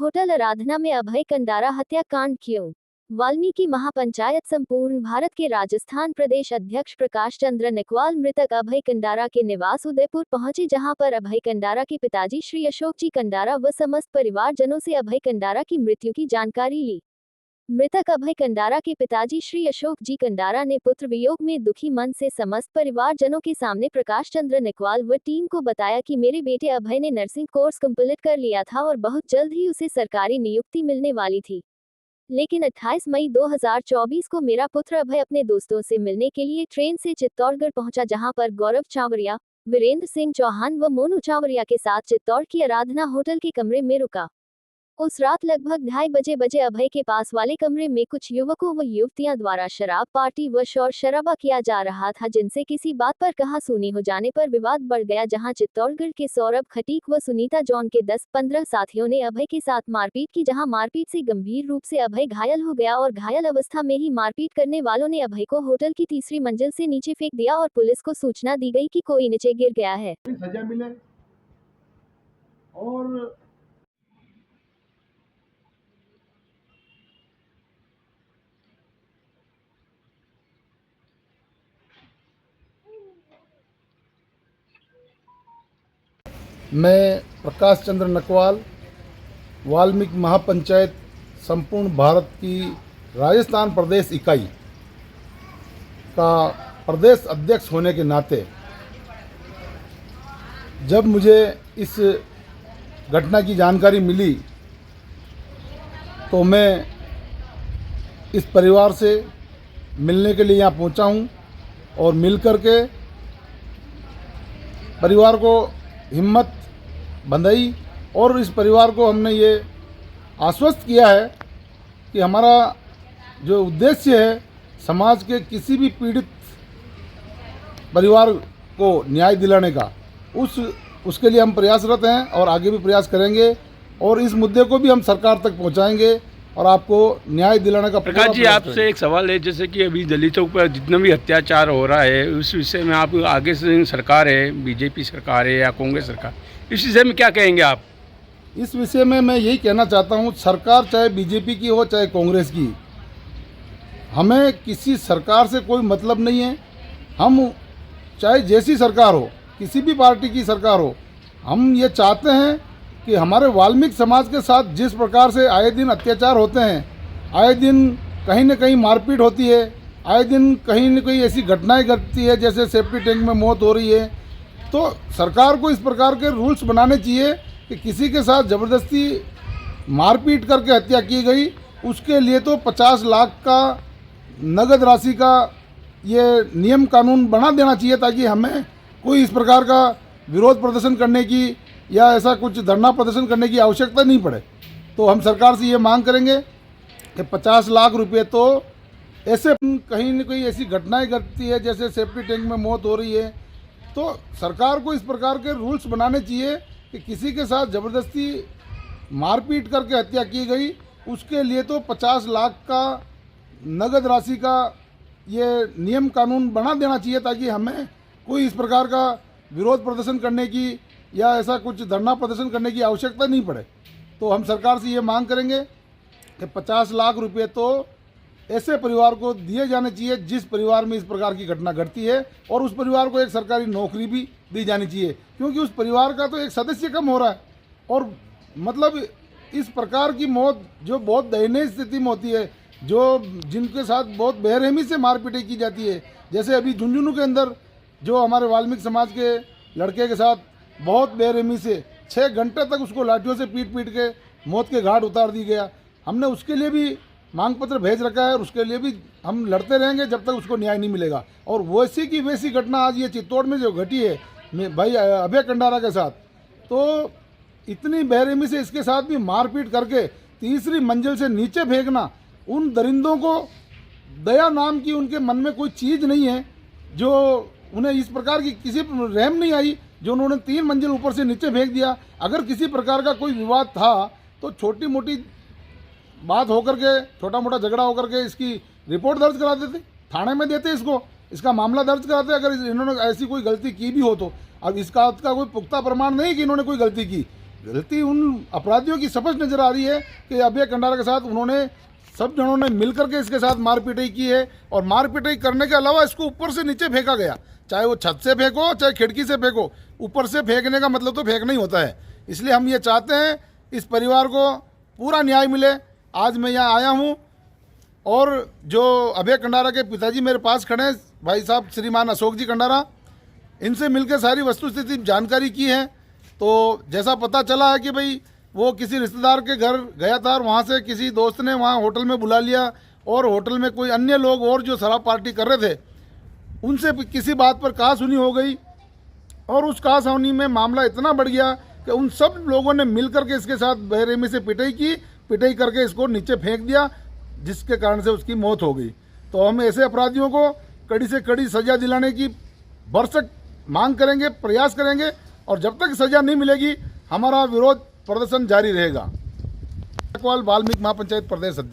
Hotel आराधना में अभय कंडारा हत्याकांड क्यों? वाल्मीकि महापंचायत संपूर्ण भारत के राजस्थान प्रदेश अध्यक्ष प्रकाश चंद्र निकवाल मृतक अभय कंडारा के निवास उदयपुर पहुंचे, जहां पर अभय कंडारा के पिताजी श्री अशोक जी कंडारा व समस्त परिवारजनों से अभय कंडारा की मृत्यु की जानकारी ली। मृतक अभय कंडारा के पिताजी श्री अशोक जी कंडारा ने पुत्र वियोग में दुखी मन से समस्त परिवारजनों के सामने प्रकाश चंद्र निकवाल व टीम को बताया कि मेरे बेटे अभय ने नर्सिंग कोर्स कंप्लीट कर लिया था और बहुत जल्द ही उसे सरकारी नियुक्ति मिलने वाली थी। लेकिन 28 मई 2024 को मेरा पुत्र अभय अपने दोस्तों से मिलने के लिए ट्रेन से चित्तौड़गढ़ पहुंचा, जहां पर गौरव चावरिया, वीरेंद्र सिंह चौहान व मोनू चावरिया के साथ चित्तौड़ की आराधना होटल के कमरे में रुका। उस रात लगभग 2:30 बजे अभय के पास वाले कमरे में कुछ युवकों व युवतियां द्वारा शराब पार्टी व शोर शराबा किया जा रहा था, जिनसे किसी बात पर कहासुनी हो जाने पर विवाद बढ़ गया, जहां चित्तौड़गढ़ के सौरभ खटीक व सुनीता जॉन के 10-15 साथियों ने अभय के साथ मारपीट की, जहां मारपीट से गंभीर रूप से अभय घायल हो गया और घायल अवस्था में ही मारपीट करने वालों ने अभय को होटल की तीसरी मंजिल से नीचे फेंक दिया और पुलिस को सूचना दी गई कि कोई नीचे गिर गया है। सजा मिले और मैं प्रकाश चंद्र नकवाल वाल्मीकि महापंचायत संपूर्ण भारत की राजस्थान प्रदेश इकाई का प्रदेश अध्यक्ष होने के नाते जब मुझे इस घटना की जानकारी मिली तो मैं इस परिवार से मिलने के लिए यहाँ पहुँचा हूँ और मिल कर के परिवार को हिम्मत बंधाई और इस परिवार को हमने ये आश्वस्त किया है कि हमारा जो उद्देश्य है समाज के किसी भी पीड़ित परिवार को न्याय दिलाने का, उसके लिए हम प्रयासरत हैं और आगे भी प्रयास करेंगे और इस मुद्दे को भी हम सरकार तक पहुंचाएंगे और आपको न्याय दिलाने का प्रकाश जी, आपसे एक सवाल है, जैसे कि अभी दलितों पर जितना भी अत्याचार हो रहा है उस विषय में आप आगे से सरकार है, बीजेपी सरकार है या कांग्रेस सरकार, इस विषय में क्या कहेंगे आप? इस विषय में मैं यही कहना चाहता हूँ, सरकार चाहे बीजेपी की हो चाहे कांग्रेस की, हमें किसी सरकार से कोई मतलब नहीं है। हम चाहे जैसी सरकार हो, किसी भी पार्टी की सरकार हो, हम ये चाहते हैं कि हमारे वाल्मीकि समाज के साथ जिस प्रकार से आए दिन अत्याचार होते हैं, आए दिन कहीं न कहीं मारपीट होती है, आए दिन कहीं न कहीं ऐसी घटनाएं घटती है जैसे सेफ्टी टैंक में मौत हो रही है, तो सरकार को इस प्रकार के रूल्स बनाने चाहिए कि किसी के साथ ज़बरदस्ती मारपीट करके हत्या की गई, उसके लिए तो 50 लाख का नगद राशि का ये नियम कानून बना देना चाहिए, ताकि हमें कोई इस प्रकार का विरोध प्रदर्शन करने की या ऐसा कुछ धरना प्रदर्शन करने की आवश्यकता नहीं पड़े। तो हम सरकार से ये मांग करेंगे कि 50 लाख रुपए तो ऐसे कहीं न कहीं ऐसी घटनाएं घटती है जैसे सेफ्टी टैंक में मौत हो रही है, तो सरकार को इस प्रकार के रूल्स बनाने चाहिए कि किसी के साथ ज़बरदस्ती मारपीट करके हत्या की गई, उसके लिए तो 50 लाख का नगद राशि का ये नियम कानून बना देना चाहिए, ताकि हमें कोई इस प्रकार का विरोध प्रदर्शन करने की या ऐसा कुछ धरना प्रदर्शन करने की आवश्यकता नहीं पड़े। तो हम सरकार से ये मांग करेंगे कि 50 लाख रुपए तो ऐसे परिवार को दिए जाने चाहिए जिस परिवार में इस प्रकार की घटना घटती है, और उस परिवार को एक सरकारी नौकरी भी दी जानी चाहिए, क्योंकि उस परिवार का तो एक सदस्य कम हो रहा है। और मतलब इस प्रकार की मौत जो बहुत दयनीय स्थिति में होती है, जो जिनके साथ बहुत बेरहमी से मारपीट की जाती है, जैसे अभी झुंझुनू के अंदर जो हमारे वाल्मीकि समाज के लड़के के साथ बहुत बेरहमी से 6 घंटे तक उसको लाठियों से पीट पीट के मौत के घाट उतार दी गया, हमने उसके लिए भी मांग पत्र भेज रखा है और उसके लिए भी हम लड़ते रहेंगे जब तक उसको न्याय नहीं मिलेगा। और वैसी की वैसी घटना आज ये चित्तौड़ में जो घटी है भाई अभय कंडारा के साथ, तो इतनी बेरहमी से इसके साथ भी मारपीट करके तीसरी मंजिल से नीचे फेंकना, उन दरिंदों को दया नाम की उनके मन में कोई चीज़ नहीं है, जो उन्हें इस प्रकार की किसी रहम नहीं आई जो उन्होंने 3 मंजिल ऊपर से नीचे फेंक दिया। अगर किसी प्रकार का कोई विवाद था तो छोटी मोटी बात होकर के, छोटा मोटा झगड़ा होकर के इसकी रिपोर्ट दर्ज करा देते, थाने में देते, इसका मामला दर्ज कराते अगर इन्होंने ऐसी कोई गलती की भी हो तो। अब इसका कोई पुख्ता प्रमाण नहीं कि इन्होंने कोई गलती की, गलती उन अपराधियों की स्पष्ट नजर आ रही है कि अभय कंडारा के साथ उन्होंने सब जनों ने मिलकर के इसके साथ मारपीटाई की है, और मारपीटाई करने के अलावा इसको ऊपर से नीचे फेंका गया, चाहे वो छत से फेंको चाहे खिड़की से फेंको, ऊपर से फेंकने का मतलब तो फेंकना ही होता है। इसलिए हम ये चाहते हैं इस परिवार को पूरा न्याय मिले। आज मैं यहाँ आया हूँ और जो अभय कंडारा के पिताजी मेरे पास खड़े हैं, भाई साहब श्रीमान अशोक जी कंडारा, इनसे मिलकर सारी वस्तुस्थिति जानकारी की है। तो जैसा पता चला है कि भाई वो किसी रिश्तेदार के घर गया था और वहाँ से किसी दोस्त ने वहाँ होटल में बुला लिया, और होटल में कोई अन्य लोग और जो शराब पार्टी कर रहे थे उनसे किसी बात पर कहासुनी हो गई, और उस कहासुनी में मामला इतना बढ़ गया कि उन सब लोगों ने मिलकर के इसके साथ बेरहमी से पिटाई की, पिटाई करके इसको नीचे फेंक दिया, जिसके कारण से उसकी मौत हो गई। तो हम ऐसे अपराधियों को कड़ी से कड़ी सजा दिलाने की भरसक मांग करेंगे, प्रयास करेंगे, और जब तक सजा नहीं मिलेगी हमारा विरोध प्रदर्शन जारी रहेगा। वाल्मीकि महापंचायत प्रदेश अध्यक्ष।